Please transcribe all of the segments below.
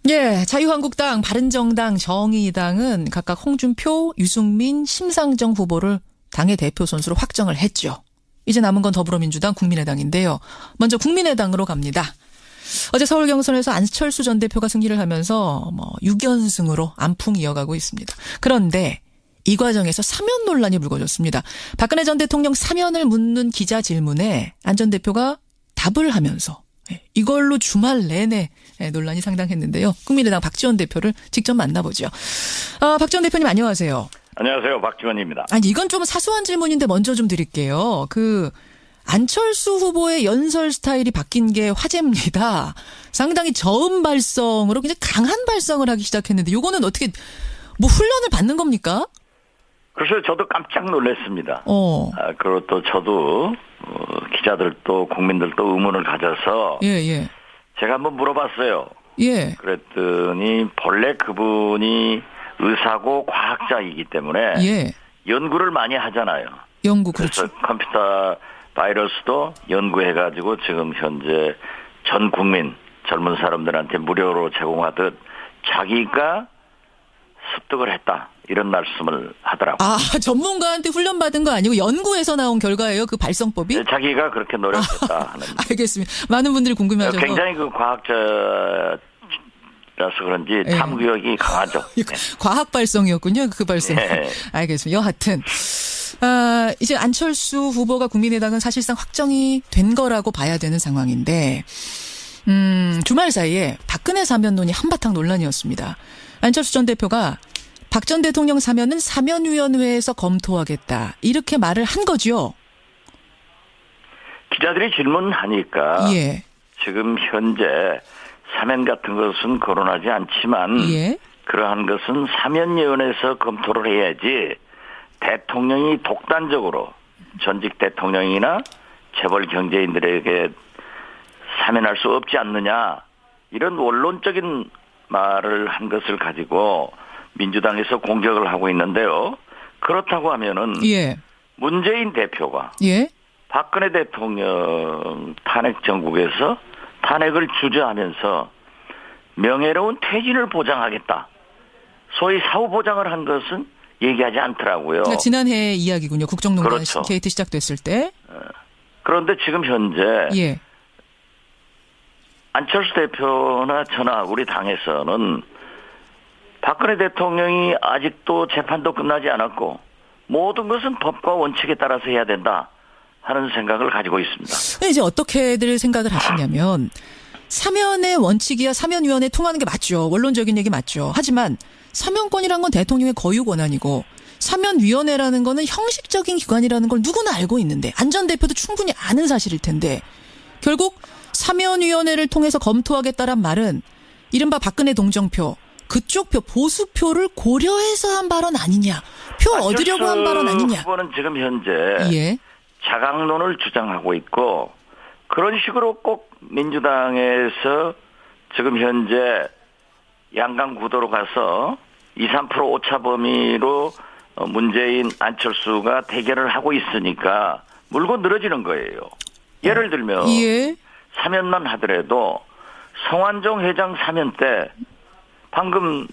예, 자유한국당, 바른정당, 정의당은 각각 홍준표, 유승민, 심상정 후보를 당의 대표 선수로 확정을 했죠. 이제 남은 건 더불어민주당, 국민의당인데요. 먼저 국민의당으로 갑니다. 어제 서울 경선에서 안철수 전 대표가 승리를 하면서 6연승으로 안풍 이어가고 있습니다. 그런데 이 과정에서 사면 논란이 불거졌습니다. 박근혜 전 대통령 사면을 묻는 기자 질문에 안 전 대표가 답을 하면서 이걸로 주말 내내 논란이 상당했는데요. 국민의당 박지원 대표를 직접 만나보죠. 박지원 대표님 안녕하세요. 안녕하세요. 박지원입니다. 아니 이건 좀 사소한 질문인데 먼저 좀 드릴게요. 안철수 후보의 연설 스타일이 바뀐 게 화제입니다. 상당히 저음 발성으로 굉장히 강한 발성을 하기 시작했는데 이거는 어떻게 훈련을 받는 겁니까? 글쎄요. 저도 깜짝 놀랐습니다. 그리고 또 저도 기자들도 국민들도 의문을 가져서 예. 제가 한번 물어봤어요. 예. 그랬더니 본래 그분이 의사고 과학자이기 때문에 예. 연구를 많이 하잖아요. 연구 그렇죠. 그래서 컴퓨터 바이러스도 연구해가지고 지금 현재 전 국민 젊은 사람들한테 무료로 제공하듯 자기가 습득을 했다. 이런 말씀을 하더라고요. 전문가한테 훈련받은 거 아니고 연구에서 나온 결과예요? 그 발성법이? 네, 자기가 그렇게 노력했다 하는. 알겠습니다. 많은 분들이 궁금해하셔서. 굉장히 과학자라서 그런지 탐구력이 강하죠. 네. 과학 발성이었군요. 그 발성. 네. 알겠습니다. 여하튼 이제 안철수 후보가 국민의당은 사실상 확정이 된 거라고 봐야 되는 상황인데 주말 사이에 박근혜 사면론이 한바탕 논란이었습니다. 안철수 전 대표가 박 전 대통령 사면은 사면위원회에서 검토하겠다. 이렇게 말을 한 거죠. 기자들이 질문하니까 예. 지금 현재 사면 같은 것은 거론하지 않지만 예. 그러한 것은 사면위원회에서 검토를 해야지 대통령이 독단적으로 전직 대통령이나 재벌 경제인들에게 사면할 수 없지 않느냐 이런 원론적인 말을 한 것을 가지고 민주당에서 공격을 하고 있는데요. 그렇다고 하면은 예. 문재인 대표가 예. 박근혜 대통령 탄핵 정국에서 탄핵을 주저하면서 명예로운 퇴진을 보장하겠다. 소위 사후 보장을 한 것은 얘기하지 않더라고요. 그러니까 지난해 이야기군요. 국정농단 그렇죠. 게이트 시작됐을 때. 그런데 지금 현재 예. 안철수 대표나 저나 우리 당에서는 박근혜 대통령이 아직도 재판도 끝나지 않았고 모든 것은 법과 원칙에 따라서 해야 된다 하는 생각을 가지고 있습니다. 이제 어떻게들 생각을 하시냐면 사면의 원칙이야 사면위원회 통하는 게 맞죠. 원론적인 얘기 맞죠. 하지만 사면권이란 건 대통령의 거유 권한이고 사면위원회라는 거는 형식적인 기관이라는 걸 누구나 알고 있는데 안 전 대표도 충분히 아는 사실일 텐데 결국 사면위원회를 통해서 검토하겠다란 말은 이른바 박근혜 동정표 그쪽 표 보수표를 고려해서 한 발언 아니냐. 표 얻으려고 한 발언 아니냐. 후보는 지금 현재 예. 자강론을 주장하고 있고 그런 식으로 꼭 민주당에서 지금 현재 양강 구도로 가서 2, 3% 오차 범위로 문재인 안철수가 대결을 하고 있으니까 물고 늘어지는 거예요. 예를 들면 예. 사면만 하더라도 성완종 회장 사면 때 방금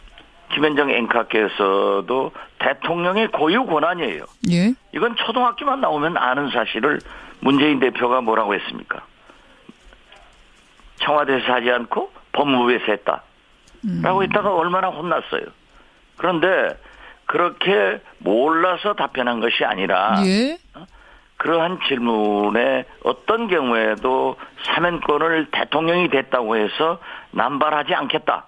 김현정 앵커께서도 대통령의 고유 권한이에요. 예. 이건 초등학교만 나오면 아는 사실을 문재인 대표가 뭐라고 했습니까? 청와대에서 하지 않고 법무부에서 했다. 라고 했다가 얼마나 혼났어요. 그런데 그렇게 몰라서 답변한 것이 아니라 예. 그러한 질문에 어떤 경우에도 사면권을 대통령이 됐다고 해서 남발하지 않겠다.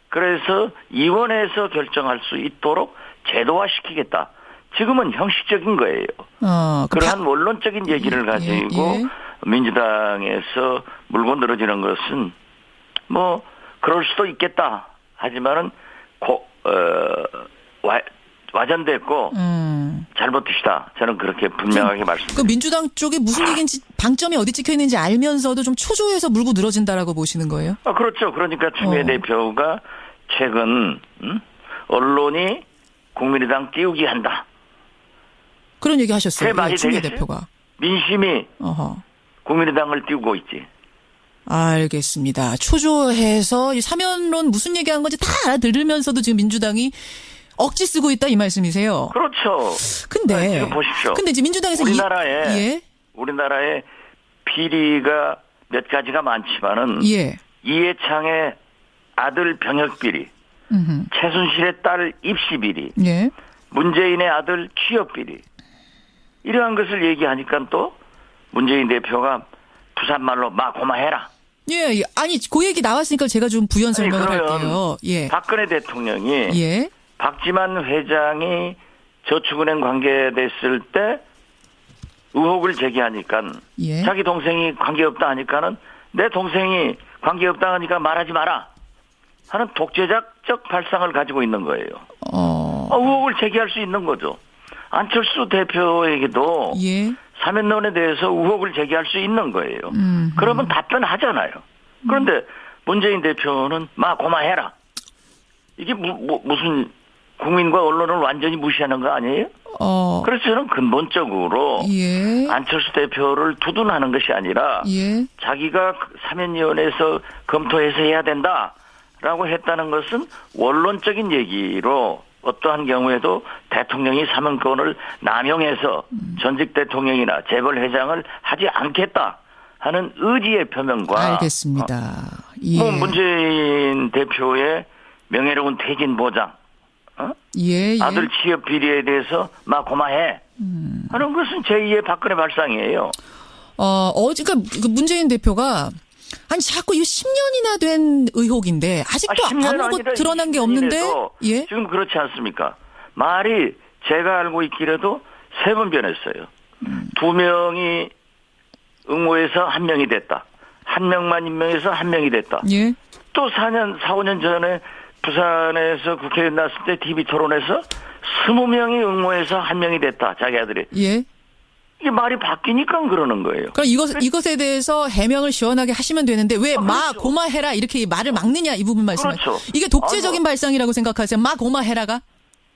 그래서 위원회에서 결정할 수 있도록 제도화시키겠다. 지금은 형식적인 거예요. 그러한 원론적인 얘기를 가지고 민주당에서 물고 늘어지는 것은 그럴 수도 있겠다. 하지만은 와전됐고 잘못되시다. 저는 그렇게 분명하게 말씀드립니다. 민주당 쪽에 무슨 얘기인지 방점이 어디 찍혀 있는지 알면서도 좀 초조해서 물고 늘어진다라고 보시는 거예요? 그렇죠. 그러니까 추미애 대표가 최근 언론이 국민의당 띄우기 한다. 그런 얘기 하셨어요. 말이 추미애 되겠어요? 대표가. 민심이 국민의당을 띄우고 있지. 알겠습니다. 초조해서 이 사면론 무슨 얘기한 건지 다 알아들으면서도 지금 민주당이 억지 쓰고 있다 이 말씀이세요. 그렇죠. 근데 지금 보십시오. 근데 이제 민주당에서 우리나라에 비리가 몇 가지가 많지만은 이해창의 아들 병역 비리, 최순실의 딸 입시 비리, 문재인의 아들 취업 비리 이러한 것을 얘기하니까 또 문재인 대표가 부산말로 마 고마해라. 예. 아니 그 얘기 나왔으니까 제가 좀 부연 설명을 할게요. 박근혜 대통령이 박지만 회장이 저축은행 관계됐을 때 의혹을 제기하니까 자기 동생이 관계없다 하니까는 내 동생이 관계없다 하니까 말하지 마라 하는 독재자적 발상을 가지고 있는 거예요. 의혹을 제기할 수 있는 거죠. 안철수 대표에게도 사면론에 대해서 의혹을 제기할 수 있는 거예요. 그러면 답변하잖아요. 그런데 문재인 대표는 마 고마해라. 이게 무슨 국민과 언론을 완전히 무시하는 거 아니에요? 그래서 저는 근본적으로 안철수 대표를 두둔하는 것이 아니라 자기가 사면위원회에서 검토해서 해야 된다라고 했다는 것은 원론적인 얘기로 어떠한 경우에도 대통령이 사면권을 남용해서 전직 대통령이나 재벌 회장을 하지 않겠다 하는 의지의 표명과 알겠습니다. 문재인 대표의 명예로운 퇴진 보장, 아들 취업 비리에 대해서 막 고마해 하는 것은 제2의 박근혜 발상이에요. 그러니까 문재인 대표가 아니 자꾸 이 10년이나 된 의혹인데 아직도 아무것도 드러난 게 없는데 지금 그렇지 않습니까? 말이 제가 알고 있기라도 3번 변했어요. 2명이 응모해서 1명이 됐다. 1명만 임명해서 1명이 됐다. 또 4, 5년 전에 부산에서 국회의원 나왔을 때 TV 토론에서 20명이 응모해서 1명이 됐다. 자기 아들이. 이게 말이 바뀌니까 그러는 거예요. 그럼 이것에 대해서 해명을 시원하게 하시면 되는데 왜 마 고마해라 이렇게 말을 막느냐 이 부분 말씀하세요. 그렇죠. 이게 독재적인 발상이라고 생각하세요? 마 고마해라가?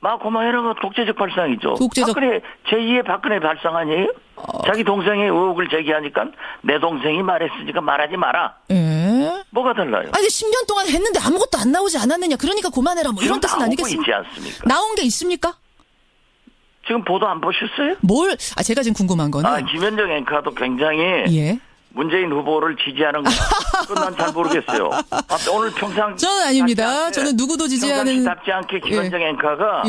마 고마해라가 독재적 발상이죠. 제2의 박근혜 발상 아니에요? 자기 동생의 의혹을 제기하니까 내 동생이 말했으니까 말하지 마라. 뭐가 달라요? 아니 10년 동안 했는데 아무것도 안 나오지 않았느냐. 그러니까 그만해라. 뭐 이런 뜻은 아니겠습니까? 있지 않습니까? 나온 게 있습니까? 지금 보도 안 보셨어요? 제가 지금 궁금한 거는. 김현정 앵커도 굉장히 문재인 후보를 지지하는 거. 그건 난 잘 모르겠어요. 오늘 평상. 저는 아닙니다. 저는 누구도 지지하는. 답지 않게 김현정 앵커가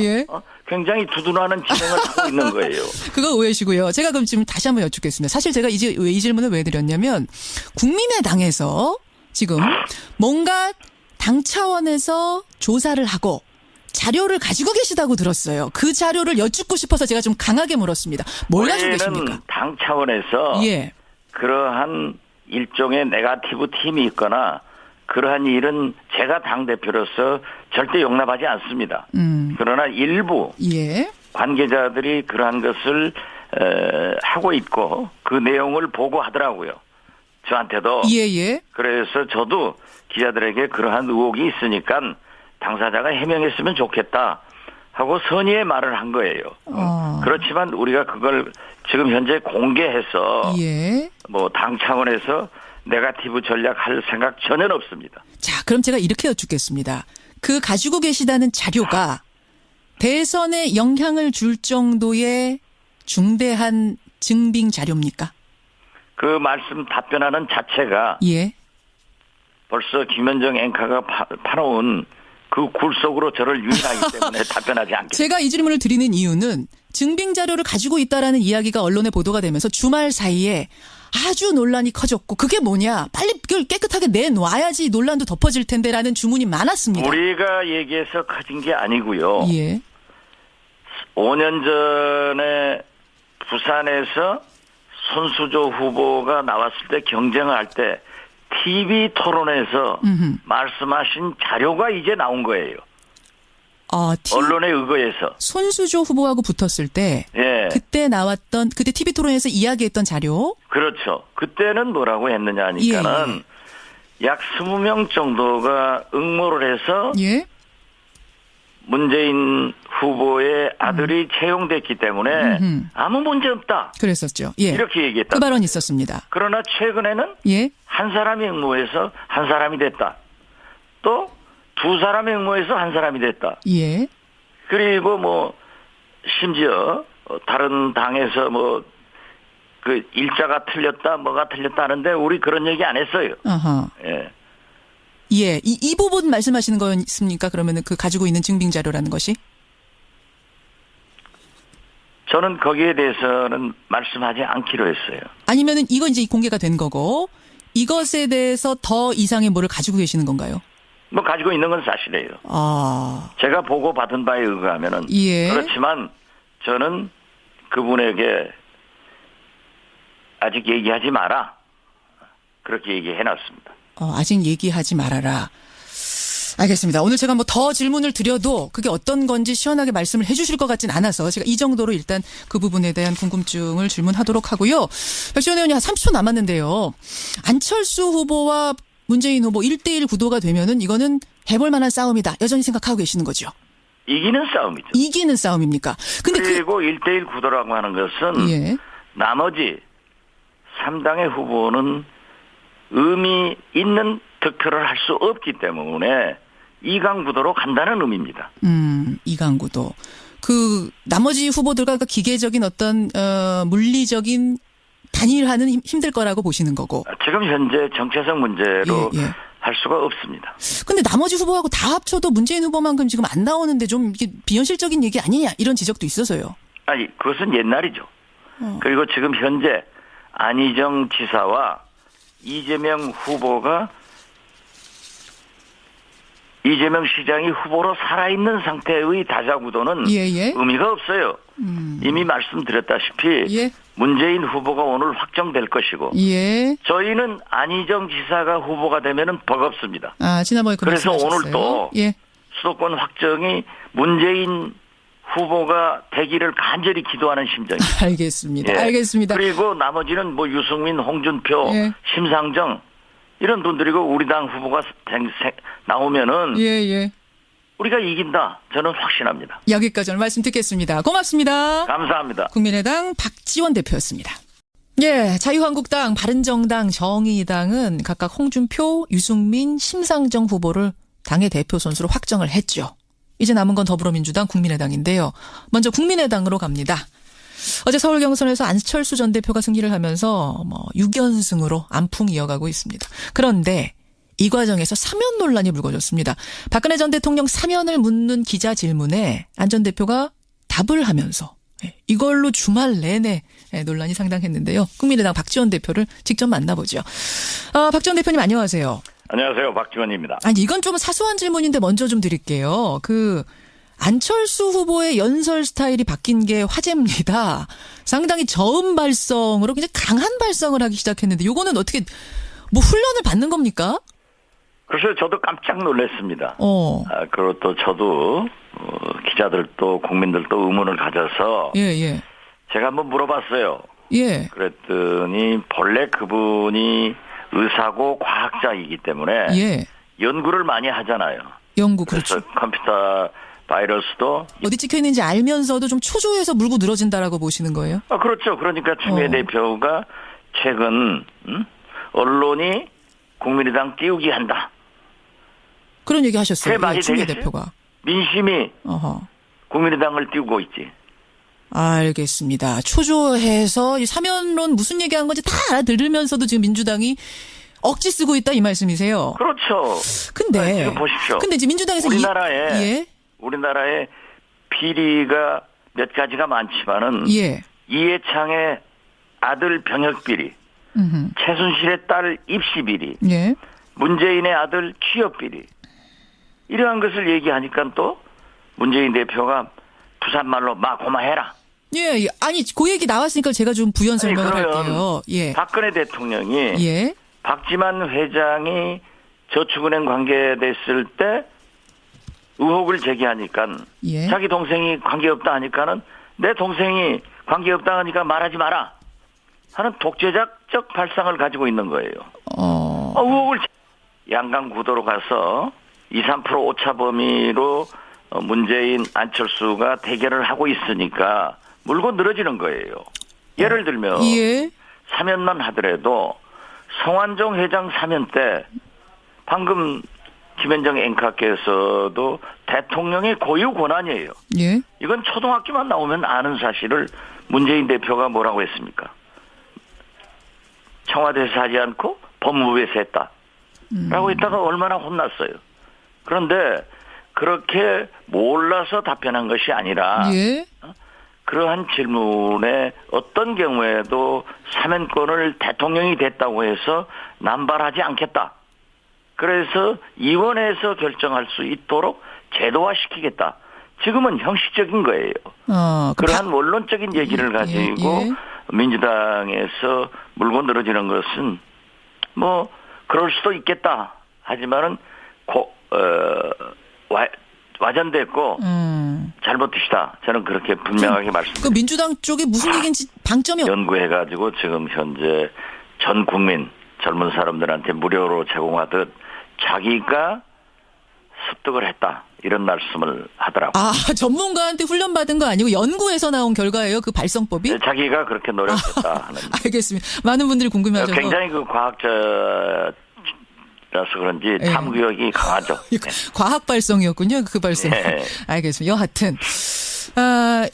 굉장히 두둔하는 진행을 하고 있는 거예요. 그거 오해시고요. 제가 그럼 지금 다시 한번 여쭙겠습니다. 사실 제가 이 질문을 왜 드렸냐면 국민의당에서 지금 뭔가 당 차원에서 조사를 하고 자료를 가지고 계시다고 들었어요. 그 자료를 여쭙고 싶어서 제가 좀 강하게 물었습니다. 뭘 가지고 계십니까? 당 차원에서 그러한 일종의 네거티브 팀이 있거나 그러한 일은 제가 당대표로서 절대 용납하지 않습니다. 그러나 일부 관계자들이 그러한 것을 하고 있고 그 내용을 보고하더라고요. 저한테도. 그래서 저도 기자들에게 그러한 의혹이 있으니까 당사자가 해명했으면 좋겠다 하고 선의의 말을 한 거예요. 그렇지만 우리가 그걸 지금 현재 공개해서 뭐 당 차원에서 네거티브 전략할 생각 전혀 없습니다. 자, 그럼 제가 이렇게 여쭙겠습니다. 그 가지고 계시다는 자료가 대선에 영향을 줄 정도의 중대한 증빙 자료입니까? 그 말씀 답변하는 자체가 벌써 김현정 앵커가 파놓은 그 굴 속으로 저를 유인하기 때문에 답변하지 않겠습니다. 제가 이 질문을 드리는 이유는 증빙 자료를 가지고 있다라는 이야기가 언론에 보도가 되면서 주말 사이에 아주 논란이 커졌고 그게 뭐냐. 빨리 그걸 깨끗하게 내놔야지 논란도 덮어질 텐데라는 주문이 많았습니다. 우리가 얘기해서 커진 게 아니고요. 5년 전에 부산에서 손수조 후보가 나왔을 때 경쟁을 할 때 TV 토론에서 말씀하신 자료가 이제 나온 거예요. 언론에 의거해서. 손수조 후보하고 붙었을 때 그때 나왔던 그때 TV 토론에서 이야기했던 자료. 그렇죠. 그때는 뭐라고 했느냐 하니까는 약 20명 정도가 응모를 해서 문재인 후보의 아들이 채용됐기 때문에 아무 문제 없다. 그랬었죠. 예. 이렇게 얘기했다. 그 발언이 있었습니다. 그러나 최근에는 예. 한 사람이 응모해서 한 사람이 됐다. 또 두 사람이 응모해서 한 사람이 됐다. 예. 그리고 뭐 심지어 다른 당에서 뭐 그 일자가 틀렸다 뭐가 틀렸다 하는데 우리 그런 얘기 안 했어요. 아하. 예. 예. 이 부분 말씀하시는 거였습니까? 그러면은 그 가지고 있는 증빙 자료라는 것이? 저는 거기에 대해서는 말씀하지 않기로 했어요. 아니면은 이건 이제 공개가 된 거고 이것에 대해서 더 이상의 뭐를 가지고 계시는 건가요? 뭐 가지고 있는 건 사실이에요. 아. 제가 보고 받은 바에 의하면은 예. 그렇지만 저는 그분에게 아직 얘기하지 마라. 그렇게 얘기해놨습니다. 아직 얘기하지 말아라. 알겠습니다. 오늘 제가 뭐 더 질문을 드려도 그게 어떤 건지 시원하게 말씀을 해 주실 것 같진 않아서 제가 이 정도로 일단 그 부분에 대한 궁금증을 질문하도록 하고요. 백지원 의원이 한 30초 남았는데요. 안철수 후보와 문재인 후보 1대1 구도가 되면은 이거는 해볼 만한 싸움이다. 여전히 생각하고 계시는 거죠? 이기는 싸움이죠. 이기는 싸움입니까? 근데 그리고 1대1 구도라고 하는 것은 예. 나머지 3당의 후보는 의미 있는 득표를 할 수 없기 때문에 2강 구도로 간다는 의미입니다. 2강 구도. 그 나머지 후보들과 그 기계적인 어떤 물리적인 단일화는 힘들 거라고 보시는 거고. 지금 현재 정체성 문제로 예. 할 수가 없습니다. 근데 나머지 후보하고 다 합쳐도 문재인 후보만큼 지금 안 나오는데 좀 이게 비현실적인 얘기 아니냐 이런 지적도 있어서요. 아니 그것은 옛날이죠. 그리고 지금 현재 안희정 지사와 이재명 후보가 이재명 시장이 후보로 살아있는 상태의 다자구도는 의미가 없어요. 이미 말씀드렸다시피 예. 문재인 후보가 오늘 확정될 것이고 예. 저희는 안희정 지사가 후보가 되면은 버겁습니다. 지난번에 그래서 오늘 또 예. 수도권 확정이 문재인 후보가 되기를 간절히 기도하는 심정입니다. 알겠습니다. 예. 알겠습니다. 그리고 나머지는 뭐 유승민, 홍준표, 예. 심상정 이런 분들이고 우리 당 후보가 나오면은 예. 우리가 이긴다. 저는 확신합니다. 여기까지 오늘 말씀 듣겠습니다. 고맙습니다. 감사합니다. 국민의당 박지원 대표였습니다. 예, 자유한국당, 바른정당, 정의당은 각각 홍준표, 유승민, 심상정 후보를 당의 대표 선수로 확정을 했죠. 이제 남은 건 더불어민주당, 국민의당인데요. 먼저 국민의당으로 갑니다. 어제 서울 경선에서 안철수 전 대표가 승리를 하면서 6연승으로 안풍 이어가고 있습니다. 그런데 이 과정에서 사면 논란이 불거졌습니다. 박근혜 전 대통령 사면을 묻는 기자 질문에 안 전 대표가 답을 하면서 이걸로 주말 내내 논란이 상당했는데요. 국민의당 박지원 대표를 직접 만나보죠. 박지원 대표님 안녕하세요. 안녕하세요. 박지원입니다. 아니 이건 좀 사소한 질문인데 먼저 좀 드릴게요. 안철수 후보의 연설 스타일이 바뀐 게 화제입니다. 상당히 저음 발성으로 굉장히 강한 발성을 하기 시작했는데 이거는 어떻게 훈련을 받는 겁니까? 글쎄요. 저도 깜짝 놀랐습니다. 그리고 또 저도 기자들도 국민들도 의문을 가져서 예. 제가 한번 물어봤어요. 예. 그랬더니 본래 그분이 의사고 과학자이기 때문에 예. 연구를 많이 하잖아요. 연구 그렇죠. 그래서 컴퓨터 바이러스도 어디 찍혀 있는지 알면서도 좀 초조해서 물고 늘어진다라고 보시는 거예요? 그렇죠. 그러니까 추미애 대표가 최근 언론이 국민의당 띄우기 한다. 그런 얘기 하셨어요. 말이 추미애 되겠어요? 대표가. 민심이 국민의당을 띄우고 있지. 알겠습니다. 초조해서 이 사면론 무슨 얘기한 건지 다 알아들으면서도 지금 민주당이 억지 쓰고 있다 이 말씀이세요. 그렇죠. 근데 지금 보십시오. 근데 이제 민주당에서 우리나라에 비리가 몇 가지가 많지만은 이해창의 아들 병역 비리, 최순실의 딸 입시 비리, 문재인의 아들 취업 비리 이러한 것을 얘기하니까 또 문재인 대표가 부산말로 마 고마해라. 예. 아니 그 얘기 나왔으니까 제가 좀 부연 설명을 할게요. 예. 박근혜 대통령이 박지만 회장이 저축은행 관계됐을 때 의혹을 제기하니까 자기 동생이 관계없다 하니까는 내 동생이 관계없다 하니까 말하지 마라 하는 독재자적 발상을 가지고 있는 거예요. 의혹을 양강 구도로 가서 2, 3% 오차 범위로 문재인, 안철수가 대결을 하고 있으니까 물고 늘어지는 거예요. 예를 들면 예. 사면만 하더라도 성완종 회장 사면 때 방금 김현정 앵커께서도 대통령의 고유 권한이에요. 예. 이건 초등학교만 나오면 아는 사실을 문재인 대표가 뭐라고 했습니까? 청와대에서 하지 않고 법무부에서 했다. 라고 했다가 얼마나 혼났어요. 그런데 그렇게 몰라서 답변한 것이 아니라 예. 그러한 질문에 어떤 경우에도 사면권을 대통령이 됐다고 해서 남발하지 않겠다. 그래서 의원회에서 결정할 수 있도록 제도화시키겠다. 지금은 형식적인 거예요. 그러한 원론적인 얘기를 가지고 민주당에서 물고 늘어지는 것은 뭐 그럴 수도 있겠다. 하지만은 와전됐고 잘못되시다. 저는 그렇게 분명하게 말씀드립니다. 그 민주당 쪽에 무슨 얘기인지 방점이 연구해가지고 지금 현재 전 국민 젊은 사람들한테 무료로 제공하듯 자기가 습득을 했다. 이런 말씀을 하더라고요. 아, 전문가한테 훈련받은 거 아니고 연구에서 나온 결과예요? 그 발성법이? 네, 자기가 그렇게 노력했다 하는. 알겠습니다. 많은 분들이 궁금해하셔서. 굉장히 그 과학자라서 그런지 탐구력이 강하죠. 네. 과학 발성이었군요. 그 발성. 네. 알겠습니다. 여하튼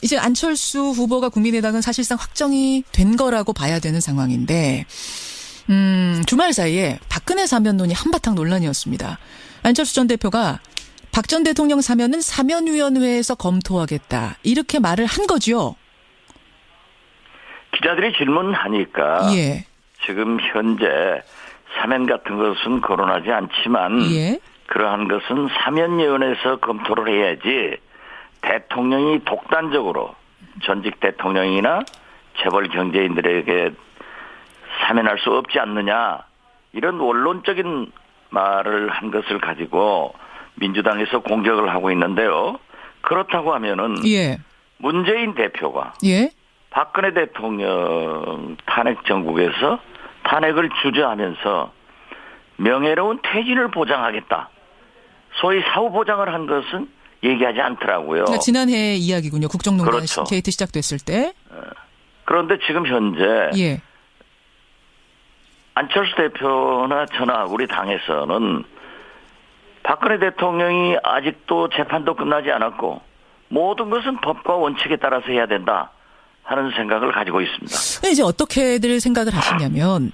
이제 안철수 후보가 국민의당은 사실상 확정이 된 거라고 봐야 되는 상황인데 주말 사이에 박근혜 사면론이 한바탕 논란이었습니다. 안철수 전 대표가 박 전 대통령 사면은 사면위원회에서 검토하겠다. 이렇게 말을 한 거죠. 기자들이 질문하니까 예. 지금 현재 사면 같은 것은 거론하지 않지만 예. 그러한 것은 사면위원회에서 검토를 해야지 대통령이 독단적으로 전직 대통령이나 재벌 경제인들에게 사면할 수 없지 않느냐 이런 원론적인 말을 한 것을 가지고 민주당에서 공격을 하고 있는데요. 그렇다고 하면은 예. 문재인 대표가 예. 박근혜 대통령 탄핵 정국에서 탄핵을 주저하면서 명예로운 퇴진을 보장하겠다. 소위 사후 보장을 한 것은 얘기하지 않더라고요. 그러니까 지난해 이야기군요. 국정농단 그렇죠. 게이트 시작됐을 때. 그런데 지금 현재 예. 안철수 대표나 저나 우리 당에서는 박근혜 대통령이 아직도 재판도 끝나지 않았고 모든 것은 법과 원칙에 따라서 해야 된다 하는 생각을 가지고 있습니다. 이제 어떻게들 생각을 하시냐면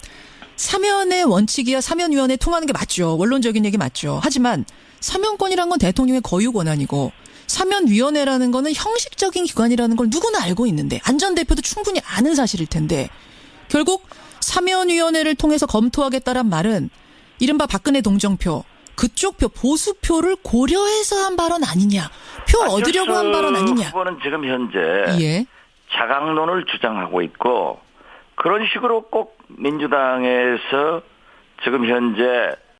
사면의 원칙이야 사면위원회 통하는 게 맞죠. 원론적인 얘기 맞죠. 하지만 사면권이란 건 대통령의 고유 권한이고 사면위원회라는 거는 형식적인 기관이라는 걸 누구나 알고 있는데 안 전 대표도 충분히 아는 사실일 텐데 결국 사면위원회를 통해서 검토하겠다란 말은 이른바 박근혜 동정표 그쪽 표 보수표를 고려해서 한 발언 아니냐. 표 얻으려고 한 발언 아니냐. 후보는 지금 현재 예. 자강론을 주장하고 있고 그런 식으로 꼭 민주당에서 지금 현재